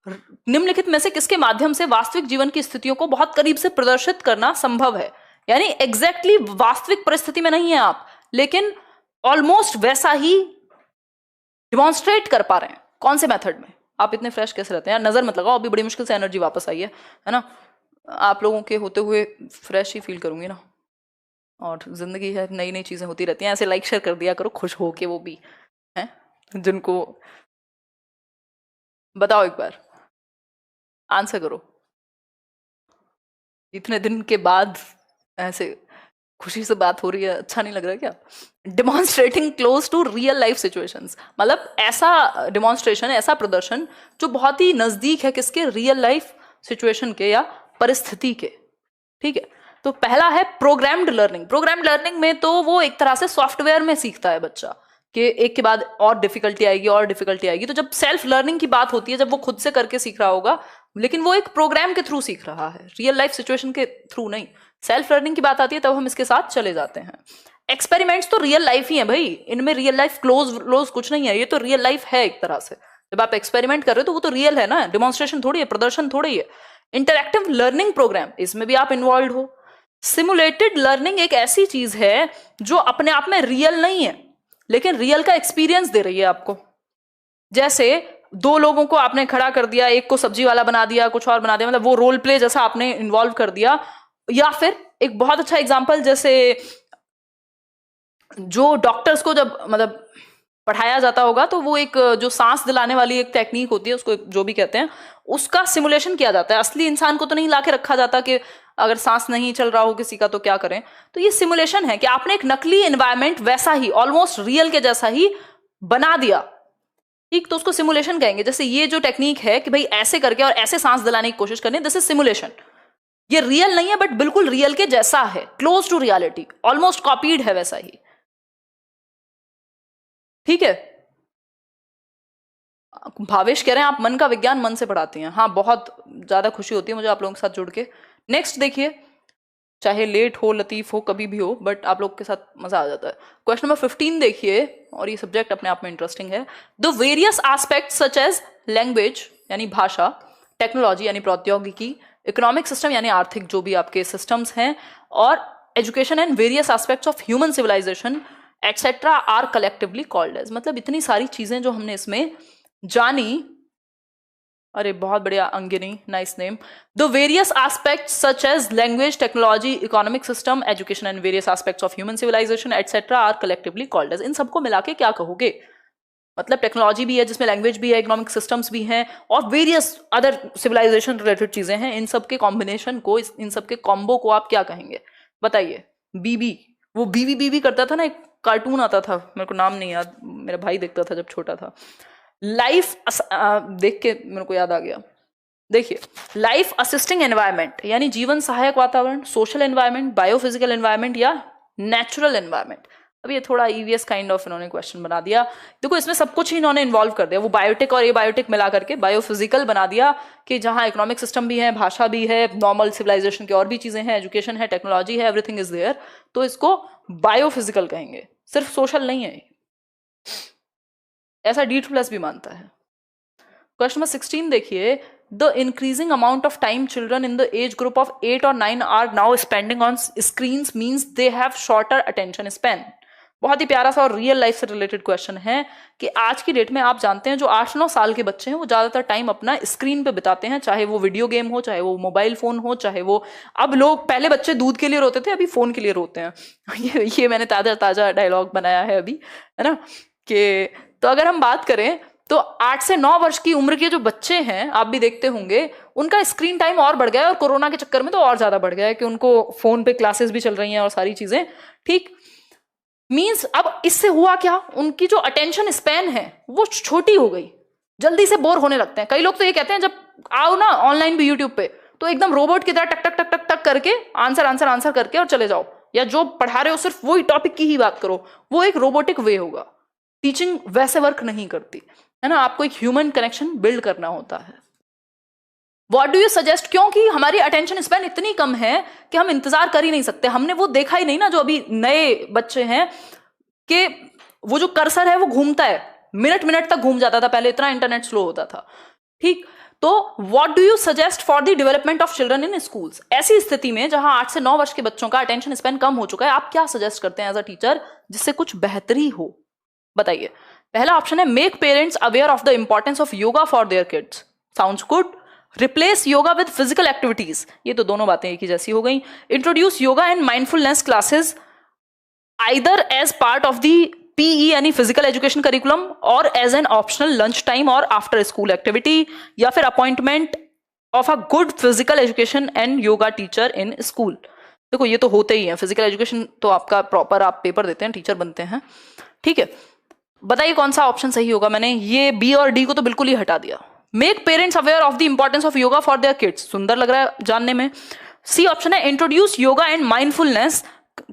निम्नलिखित में से किसके माध्यम से वास्तविक जीवन की स्थितियों को बहुत करीब से प्रदर्शित करना संभव है? यानी एग्जैक्टली वास्तविक परिस्थिति में नहीं है आप, लेकिन ऑलमोस्ट वैसा ही डिमॉन्स्ट्रेट कर पा रहे हैं। कौन से मेथड में? आप इतने फ्रेश कैसे रहते हैं यार? नजर मत लगाओ, अभी बड़ी मुश्किल से एनर्जी वापस आई है ना? आप लोगों के होते हुए फ्रेश ही फील करूंगी ना। और जिंदगी है, नई नई चीजें होती रहती हैं। ऐसे लाइक शेयर कर दिया करो, खुश हो के वो भी हैं जिनको। बताओ एक बार, आंसर करो। इतने दिन के बाद ऐसे खुशी से बात हो रही है, अच्छा नहीं लग रहा क्या? Demonstrating close to real life situations, मतलब ऐसा डिमॉन्स्ट्रेशन, ऐसा प्रदर्शन जो बहुत ही नजदीक है किसके? रियल लाइफ सिचुएशन के या परिस्थिति के। ठीक है, तो पहला है प्रोग्राम्ड लर्निंग। प्रोग्राम्ड लर्निंग में तो वो एक तरह से सॉफ्टवेयर में सीखता है बच्चा कि एक के बाद और डिफिकल्टी आएगी और डिफिकल्टी आएगी। तो जब सेल्फ लर्निंग की बात होती है, जब वो खुद से करके सीख रहा होगा, लेकिन वो एक प्रोग्राम के थ्रू सीख रहा है, रियल लाइफ सिचुएशन के थ्रू नहीं। सेल्फ लर्निंग की बात आती है तब हम इसके साथ चले जाते हैं। एक्सपेरिमेंट्स तो रियल लाइफ ही है भाई, इनमें रियल लाइफ क्लोज कुछ नहीं है, ये तो रियल लाइफ है एक तरह से। जब आप एक्सपेरिमेंट कर रहे हो तो वो तो रियल है ना, डिमॉन्स्ट्रेशन थोड़ी है, प्रदर्शन थोड़ी है। इंटरैक्टिव लर्निंग प्रोग्राम, इसमें भी आप इन्वॉल्व हो। सिमुलेटेड लर्निंग एक ऐसी चीज है जो अपने आप में रियल नहीं है, लेकिन रियल का एक्सपीरियंस दे रही है आपको। जैसे दो लोगों को आपने खड़ा कर दिया, एक को सब्जी वाला बना दिया, कुछ और बना दिया, मतलब वो रोल प्ले जैसा आपने इन्वॉल्व कर दिया। या फिर एक बहुत अच्छा एग्जांपल, जैसे जो डॉक्टर्स को जब मतलब पढ़ाया जाता होगा तो वो एक जो सांस दिलाने वाली एक टेक्निक होती है, उसको जो भी कहते हैं, उसका सिमुलेशन किया जाता है। असली इंसान को तो नहीं लाके रखा जाता कि अगर सांस नहीं चल रहा हो किसी का तो क्या करें। तो ये सिमुलेशन है कि आपने एक नकली एनवायरमेंट वैसा ही, ऑलमोस्ट रियल के जैसा ही बना दिया। ठीक, तो उसको सिमुलेशन कहेंगे। जैसे ये जो टेक्निक है कि भाई ऐसे करके और ऐसे सांस दिलाने की कोशिश करनी, दिस इज सिमुलेशन। ये रियल नहीं है बट बिल्कुल रियल के जैसा है, close to reality, almost copied है वैसा ही। ठीक है, भावेश कह रहे हैं आप मन का विज्ञान मन से पढ़ाती हैं। हाँ, बहुत ज्यादा खुशी होती है मुझे आप लोगों के साथ जुड़ के। नेक्स्ट देखिए, चाहे लेट हो, लतीफ हो, कभी भी हो, बट आप लोग के साथ मजा आ जाता है। क्वेश्चन नंबर 15 देखिए, और ये सब्जेक्ट अपने आप में इंटरेस्टिंग है। The various aspects such as language यानी भाषा, टेक्नोलॉजी यानी प्रौद्योगिकी, इकोनॉमिक सिस्टम यानी आर्थिक जो भी आपके सिस्टम्स हैं, और education and various aspects of human civilisation etcetera are collectively called as. मतलब इतनी सारी चीजें जो हमने इसमें जानी। अरे बहुत बढ़िया Angini, nice name. The various aspects such as language, technology, economic system, education and various aspects of human civilisation etcetera are collectively called age. इन सबको मिला के क्या कहोगे? मतलब टेक्नोलॉजी भी है जिसमें लैंग्वेज भी है, इकोनॉमिक सिस्टम्स भी हैं, और वेरियस अदर सिविलाइजेशन रिलेटेड चीजें हैं। इन सबके कॉम्बिनेशन को, इन सबके कॉम्बो को आप क्या कहेंगे? बताइए। बीबी, वो बीबी बीबी करता था ना, एक कार्टून आता था, मेरे को नाम नहीं याद, मेरा भाई देखता था जब छोटा था। लाइफ देख के मेरे को याद आ गया। देखिए, लाइफ असिस्टिंग एनवायरनमेंट यानी जीवन सहायक वातावरण, सोशल एनवायरनमेंट, बायोफिजिकल एनवायरनमेंट या नेचुरल एनवायरनमेंट। अब ये थोड़ा ईवीएस काइंड ऑफ इन्होंने क्वेश्चन बना दिया। देखो, इसमें सब कुछ ही इन्होंने इन्वॉल्व कर दिया, वो बायोटिक और ये बायोटिक मिला करके बायोफिजिकल बना दिया कि जहां इकोनॉमिक सिस्टम भी है, भाषा भी है, नॉर्मल सिविलाइजेशन की और भी चीजें हैं, एजुकेशन है, टेक्नोलॉजी है, एवरीथिंग इज देयर, तो इसको बायोफिजिकल कहेंगे। सिर्फ सोशल नहीं है, ऐसा D2+ भी मानता है। क्वेश्चन नंबर 16 देखिए, the increasing amount of time children in the age group of 8 और 9 are now spending on screens means they have shorter attention span. बहुत ही प्यारा सा और रियल लाइफ से रिलेटेड क्वेश्चन है कि आज की डेट में आप जानते हैं जो 8-9 साल के बच्चे हैं वो ज्यादातर टाइम अपना स्क्रीन पे बिताते हैं, चाहे वो वीडियो गेम हो, चाहे वो मोबाइल फोन हो, चाहे वो, अब लोग, पहले बच्चे दूध के लिए रोते थे, अभी फोन के लिए रोते हैं। ये मैंने ताजा डायलॉग बनाया है अभी, है ना? कि तो अगर हम बात करें तो 8 से 9 वर्ष की उम्र के जो बच्चे हैं, आप भी देखते होंगे, उनका स्क्रीन टाइम और बढ़ गया है, और कोरोना के चक्कर में तो और ज्यादा बढ़ गया है कि उनको फोन पे क्लासेस भी चल रही हैं और सारी चीजें। ठीक, मींस अब इससे हुआ क्या, उनकी जो अटेंशन स्पैन है वो छोटी हो गई, जल्दी से बोर होने लगते हैं। कई लोग तो ये कहते हैं जब आओ ना ऑनलाइन भी यूट्यूब पे, तो एकदम रोबोट की तरह टक टक टक टक टक करके आंसर करके और चले जाओ, या जो पढ़ा रहे हो सिर्फ वही टॉपिक की ही बात करो, वो एक रोबोटिक वे होगा। टीचिंग वैसे वर्क नहीं करती है ना, आपको एक ह्यूमन कनेक्शन बिल्ड करना होता है। What do you suggest? क्योंकि हमारी अटेंशन स्पैन इतनी कम है कि हम इंतजार कर ही नहीं सकते। हमने वो देखा ही नहीं ना, जो अभी नए बच्चे हैं कि वो जो कर्सर है वो घूमता है, मिनट तक घूम जाता था, पहले इतना इंटरनेट स्लो होता था। ठीक, तो what do you suggest for the development of children in schools? ऐसी स्थिति में जहां 8 से 9 वर्ष के बच्चों का अटेंशन स्पैन कम हो चुका है, आप क्या सजेस्ट करते हैं एज अ टीचर जिससे कुछ बेहतरी हो? बताइए। पहला ऑप्शन है make parents aware of the importance of yoga for their kids. Sounds good. Replace yoga with physical activities, ये तो दोनों बातें एक ही जैसी हो गई। Introduce yoga and mindfulness classes either as part of the PE यानी फिजिकल एजुकेशन करिकुलम और as an optional lunch time और आफ्टर स्कूल एक्टिविटी, या फिर appointment of a good physical education and yoga teacher in school. देखो ये तो होते ही है, फिजिकल एजुकेशन तो आपका प्रॉपर आप पेपर देते हैं, टीचर बनते हैं, ठीक है। बताइए कौन सा ऑप्शन सही होगा? मैंने ये बी और डी को तो बिल्कुल ही हटा दिया। Make parents aware of the importance of yoga for their kids, सुंदर लग रहा है जानने में। सी ऑप्शन है introduce yoga and mindfulness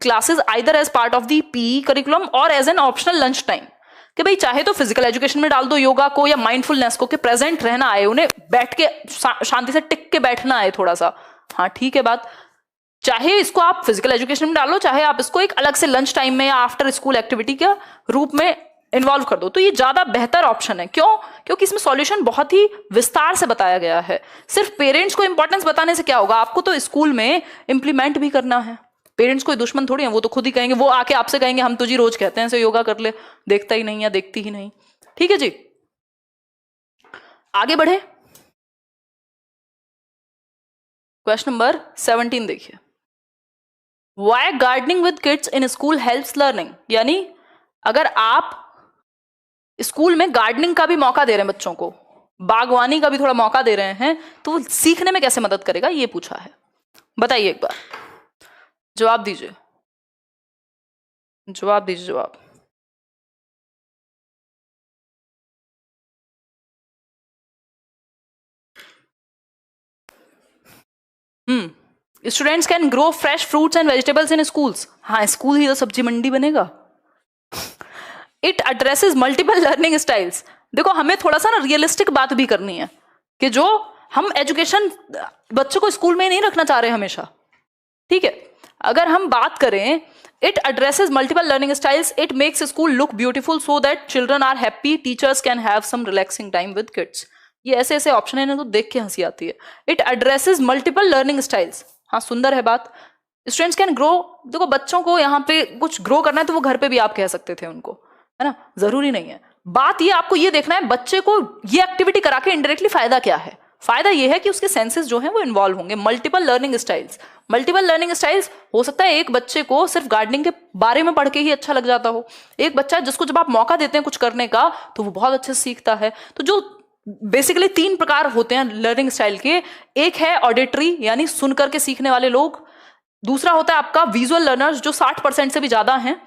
classes either as part of the PE curriculum और as an optional lunch time, कि भाई चाहे तो फिजिकल एजुकेशन में डाल दो योगा को या माइंडफुलनेस को, कि प्रेजेंट रहना आए, उन्हें बैठ के शांति से टिक के बैठना आए थोड़ा सा। हाँ ठीक है बात, चाहे इसको आप फिजिकल एजुकेशन में डालो, चाहे आप इसको एक अलग से लंच टाइम में या आफ्टर स्कूल एक्टिविटी के रूप में इन्वॉल्व कर दो, तो ये ज्यादा बेहतर ऑप्शन है। क्यों? क्योंकि इसमें सॉल्यूशन बहुत ही विस्तार से बताया गया है। सिर्फ पेरेंट्स को इंपॉर्टेंस बताने से क्या होगा, आपको तो स्कूल में इंप्लीमेंट भी करना है। पेरेंट्स कोई दुश्मन थोड़ी है, वो तो खुद ही कहेंगे, वो आके आपसे कहेंगे हम तुझे रोज कहते हैं ऐसे योगा कर ले, देखता ही नहीं या देखती ही नहीं। ठीक है जी, आगे बढ़े। क्वेश्चन नंबर 17 देखिए। Why gardening with kids in school helps learning, यानी अगर आप स्कूल में गार्डनिंग का भी मौका दे रहे हैं बच्चों को, बागवानी का भी थोड़ा मौका दे रहे हैं, तो वो सीखने में कैसे मदद करेगा, ये पूछा है। बताइए एक बार, जवाब दीजिए, जवाब दीजिए, जवाब। Students can grow fresh fruits and vegetables in schools. हाँ, स्कूल ही तो सब्जी मंडी बनेगा। It addresses multiple learning styles. देखो हमें थोड़ा सा ना रियलिस्टिक बात भी करनी है कि जो हम एजुकेशन बच्चों को स्कूल में नहीं रखना चाह रहे हमेशा, ठीक है। अगर हम बात करें, it addresses multiple learning styles, it makes school look beautiful so that children are happy, teachers can have some relaxing time with kids. ये ऐसे ऐसे ऑप्शन है ना, तो देख के हंसी आती है। It addresses multiple learning styles, हाँ सुंदर है बात। स्टूडेंट्स कैन ग्रो, देखो बच्चों को यहाँ पे कुछ ग्रो करना है तो वो घर पे भी आप कह सकते थे उनको, है ना, जरूरी नहीं है। बात ये आपको ये देखना है बच्चे को ये एक्टिविटी करा के इनडायरेक्टली फायदा क्या है। फायदा ये है कि उसके सेंसेस जो हैं वो इन्वॉल्व होंगे। Multiple learning styles, multiple learning styles हो सकता है एक बच्चे को सिर्फ गार्डनिंग के बारे में पढ़ के ही अच्छा लग जाता हो, एक बच्चा जिसको जब आप मौका देते हैं कुछ करने का तो वो बहुत अच्छे से सीखता है। तो जो बेसिकली 3 प्रकार होते हैं लर्निंग स्टाइल के, एक है ऑडिटरी यानी सुन करके सीखने वाले लोग, दूसरा होता है आपका विजुअल लर्नर्स जो 60% से भी ज्यादा हैं,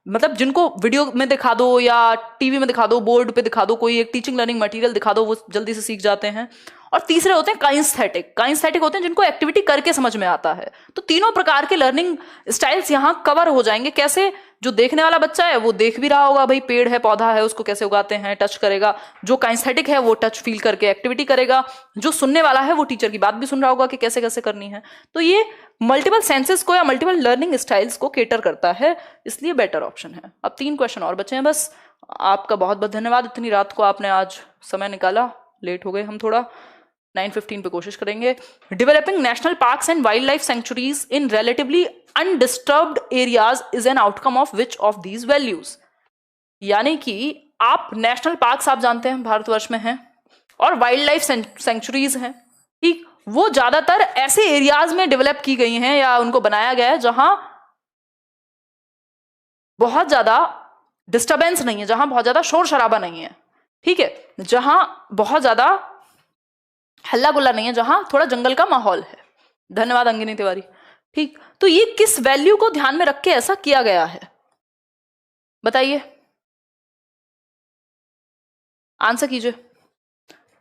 मतलब जिनको वीडियो में दिखा दो या टीवी में दिखा दो, बोर्ड पे दिखा दो, कोई एक टीचिंग लर्निंग मटेरियल दिखा दो, वो जल्दी से सीख जाते हैं। और तीसरे होते हैं काइंस्थेटिक, काइंस्थेटिक होते हैं जिनको एक्टिविटी करके समझ में आता है। तो तीनों प्रकार के लर्निंग स्टाइल्स यहाँ कवर हो जाएंगे। कैसे? जो देखने वाला बच्चा है वो देख भी रहा होगा, भाई पेड़ है पौधा है उसको कैसे उगाते हैं, टच करेगा। जो काइंस्थेटिक है वो टच फील करके एक्टिविटी करेगा। जो सुनने वाला है वो टीचर की बात भी सुन रहा होगा कि कैसे कैसे करनी है। तो ये मल्टीपल सेंसेस को या मल्टीपल लर्निंग स्टाइल्स को केटर करता है, इसलिए बेटर ऑप्शन है। अब 3 क्वेश्चन और बचे हैं बस। आपका बहुत बहुत धन्यवाद, इतनी रात को आपने आज समय निकाला, लेट हो गए हम थोड़ा। 9:15 पे कोशिश करेंगे। Developing national parks and wild life sanctuaries in relatively undisturbed areas is an outcome of which of these values. यानी कि आप नेशनल पार्क्स आप जानते हैं भारतवर्ष में हैं और वाइल्ड लाइफ सेंचुरीज हैं, ठीक, वो ज्यादातर ऐसे एरियाज में डेवलप की गई हैं या उनको बनाया गया है जहां बहुत ज्यादा डिस्टर्बेंस नहीं है, जहां बहुत ज्यादा शोर शराबा नहीं है, ठीक है, जहां बहुत ज्यादा हल्ला गुल्ला नहीं है, जहां थोड़ा जंगल का माहौल है। धन्यवाद अंगिनी तिवारी। ठीक, तो ये किस वैल्यू को ध्यान में रख के ऐसा किया गया है, बताइए, आंसर कीजिए।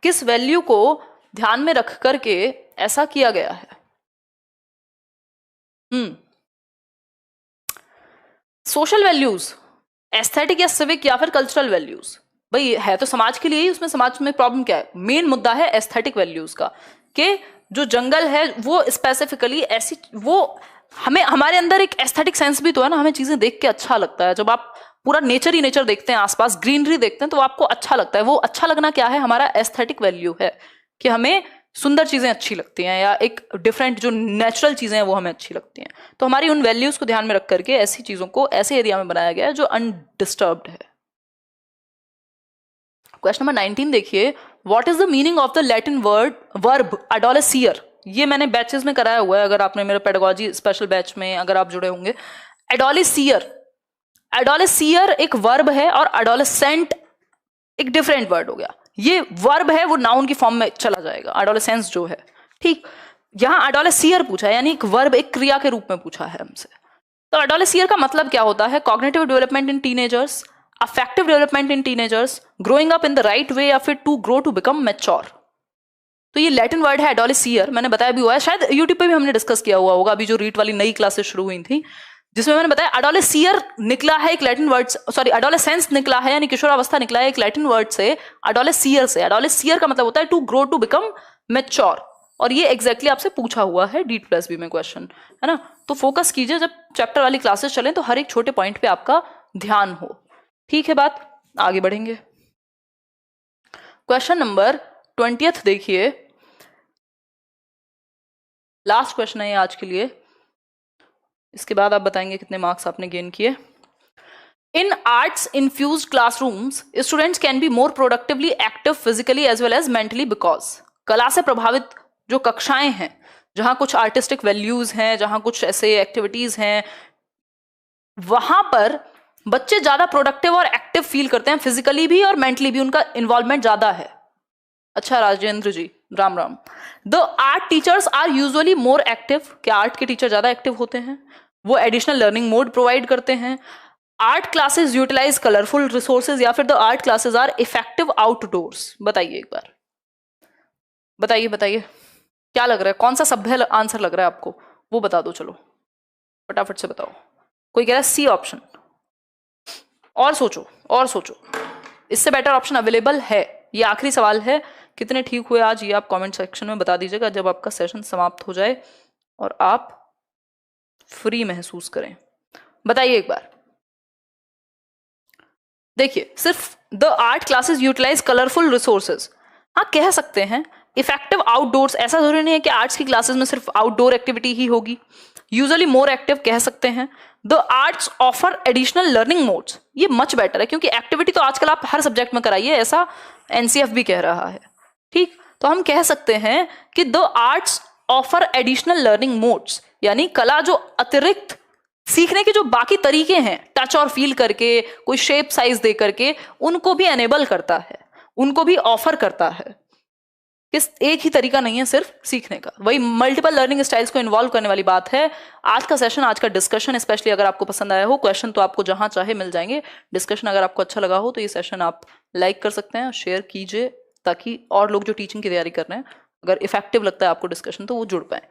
किस वैल्यू को ध्यान में रख करके ऐसा किया गया है? सोशल वैल्यूज, एस्थेटिक या सिविक या फिर कल्चरल वैल्यूज? भाई है तो समाज के लिए ही, उसमें समाज में प्रॉब्लम क्या है? मेन मुद्दा है एस्थेटिक वैल्यूज का, कि जो जंगल है वो स्पेसिफिकली ऐसी, वो हमें, हमारे अंदर एक एस्थेटिक सेंस भी तो है ना, हमें चीजें देख के अच्छा लगता है। जब आप पूरा नेचर ही नेचर देखते हैं, आसपास ग्रीनरी देखते हैं तो आपको अच्छा लगता है। वो अच्छा लगना क्या है? हमारा एस्थेटिक वैल्यू है। कि हमें सुंदर चीजें अच्छी लगती हैं या एक डिफरेंट जो नेचुरल चीजें हैं वो हमें अच्छी लगती हैं। तो हमारी उन वैल्यूज को ध्यान में रख करके ऐसी चीजों को ऐसे एरिया में बनाया गया है जो अनडिस्टर्ब्ड है। क्वेश्चन नंबर 19 देखिए, what is the meaning of the Latin verb adolescere. ये मैंने बैचेस में कराया हुआ है, अगर आपने मेरे पेडागोजी स्पेशल बैच में अगर आप जुड़े होंगे। एडोलेसियर, एडोलेसियर एक वर्ब है और एडोलेसेंट एक डिफरेंट वर्ड हो गया। ये वर्ब है वो नाउन की फॉर्म में चला जाएगा, एडोलेसेंस जो है, ठीक। यहां एडोलेसियर पूछा है, यानी एक वर्ब एक क्रिया के रूप में पूछा है हमसे। तो एडोलेसियर का मतलब क्या होता है? Cognitive development in teenagers, affective development in teenagers, growing up in the right way, या फिर to grow to become mature. तो ये लैटिन वर्ड है एडोलेसियर, मैंने बताया भी हुआ है, शायद यूट्यूब पे भी हमने डिस्कस किया हुआ होगा, अभी जो रीट वाली नई क्लासेस शुरू हुई थी जिसमें मैंने बताया एडोलेसियर निकला है एक लैटिन वर्ड, सॉरी एडोलेसेंस निकला है यानी किशोरावस्था निकला है एक लैटिन वर्ड से, एडोलेसियर से। एडोलेसियर का मतलब होता है to grow to become mature, और ये एग्जैक्टली आपसे पूछा हुआ है DEET+B में क्वेश्चन, है ना। तो फोकस कीजिए, जब चैप्टर वाली क्लासेस चलें तो हर एक छोटे पॉइंट पे आपका ध्यान हो, ठीक है बात। आगे बढ़ेंगे। क्वेश्चन नंबर 20 देखिए, लास्ट क्वेश्चन है ये आज के लिए, इसके बाद आप बताएंगे कितने मार्क्स आपने गेन किए। In arts infused classrooms students can be more productively active physically as well as mentally, because कला से प्रभावित जो कक्षाएं हैं जहां कुछ आर्टिस्टिक वैल्यूज हैं, जहां कुछ ऐसे एक्टिविटीज हैं, वहां पर बच्चे ज्यादा प्रोडक्टिव और एक्टिव फील करते हैं, फिजिकली भी और मेंटली भी उनका इन्वॉल्वमेंट ज्यादा है। अच्छा Rajendra ji, Ram Ram. The art teachers are usually more active, क्या आर्ट के टीचर ज्यादा एक्टिव होते हैं? वो एडिशनल लर्निंग मोड प्रोवाइड करते हैं। Art classes utilise colourful resources, या फिर the art classes are effective outdoors. बताइए एक बार, बताइए बताइए क्या लग रहा है, कौन सा सभ्य आंसर लग रहा है आपको, वो बता दो, चलो फटाफट से बताओ। कोई कह रहा है सी ऑप्शन, और सोचो और सोचो, इससे बेटर ऑप्शन अवेलेबल है। ये आखिरी सवाल है, कितने ठीक हुए आज ये आप कमेंट सेक्शन में बता दीजिएगा जब आपका सेशन समाप्त हो जाए और आप फ्री महसूस करें। बताइए एक बार। देखिए, सिर्फ the art classes utilise colourful resources, हाँ कह सकते हैं। इफेक्टिव आउटडोर्स, ऐसा जरूरी नहीं है कि आर्ट्स की क्लासेस में सिर्फ आउटडोर एक्टिविटी ही होगी, यूजुअली मोर एक्टिव कह सकते हैं। The arts offer additional learning modes, ये मच बेटर है, क्योंकि एक्टिविटी तो आजकल आप हर सब्जेक्ट में कराइए, ऐसा NCF भी कह रहा है, ठीक। तो हम कह सकते हैं कि the arts offer additional learning modes, यानी कला जो अतिरिक्त सीखने के जो बाकी तरीके हैं, टच और फील करके, कोई शेप साइज दे करके, उनको भी एनेबल करता है, उनको भी ऑफर करता है। किस एक ही तरीका नहीं है सिर्फ सीखने का, वही मल्टीपल लर्निंग स्टाइल्स को इन्वॉल्व करने वाली बात है। आज का सेशन, आज का डिस्कशन स्पेशली अगर आपको पसंद आया हो, क्वेश्चन तो आपको जहां चाहे मिल जाएंगे, डिस्कशन अगर आपको अच्छा लगा हो तो ये सेशन आप लाइक कर सकते हैं, शेयर कीजिए, ताकि और लोग जो टीचिंग की तैयारी कर रहे हैं, अगर इफेक्टिव लगता है आपको डिस्कशन तो वो जुड़ पाए।